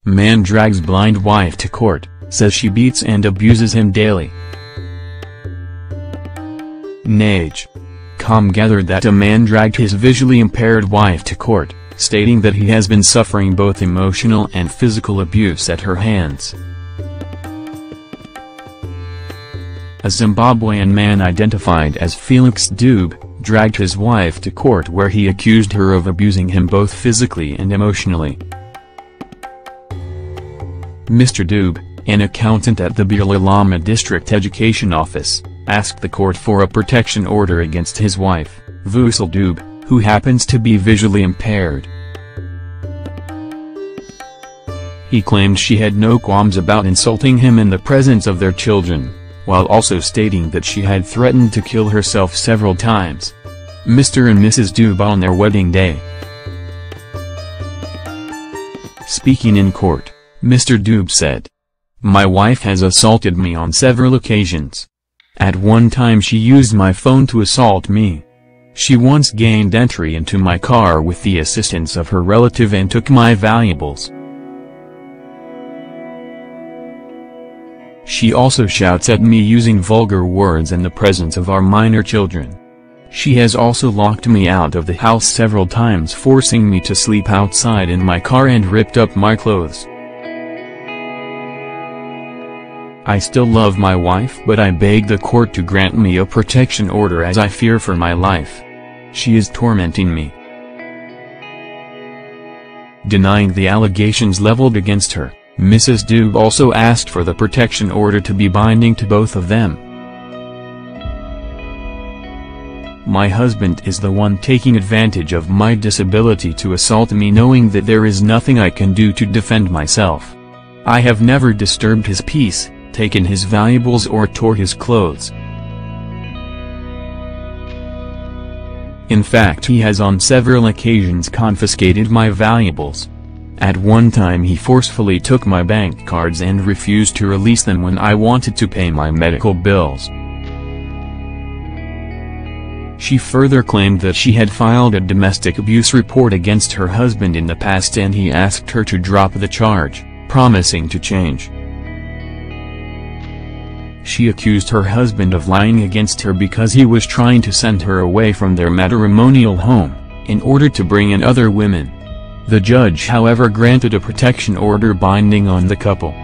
Man drags blind wife to court, says she beats and abuses him daily. NAJ.com gathered that a man dragged his visually impaired wife to court, stating that he has been suffering both emotional and physical abuse at her hands. A Zimbabwean man identified as Felix Dube dragged his wife to court where he accused her of abusing him both physically and emotionally. Mr. Dube, an accountant at the Birlalama District Education Office, asked the court for a protection order against his wife, Vusal Dube, who happens to be visually impaired. He claimed she had no qualms about insulting him in the presence of their children, while also stating that she had threatened to kill herself several times. Mr. and Mrs. Dube on their wedding day. Speaking in court, Mr. Dube said, "My wife has assaulted me on several occasions. At one time she used my phone to assault me. She once gained entry into my car with the assistance of her relative and took my valuables. She also shouts at me using vulgar words in the presence of our minor children. She has also locked me out of the house several times, forcing me to sleep outside in my car and ripped up my clothes. I still love my wife, but I beg the court to grant me a protection order as I fear for my life. She is tormenting me." Denying the allegations leveled against her, Mrs. Dube also asked for the protection order to be binding to both of them. "My husband is the one taking advantage of my disability to assault me, knowing that there is nothing I can do to defend myself. I have never disturbed his peace, taken his valuables or tore his clothes. In fact, he has on several occasions confiscated my valuables. At one time he forcefully took my bank cards and refused to release them when I wanted to pay my medical bills." She further claimed that she had filed a domestic abuse report against her husband in the past and he asked her to drop the charge, promising to change. She accused her husband of lying against her because he was trying to send her away from their matrimonial home, in order to bring in other women. The judge, however, granted a protection order binding on the couple.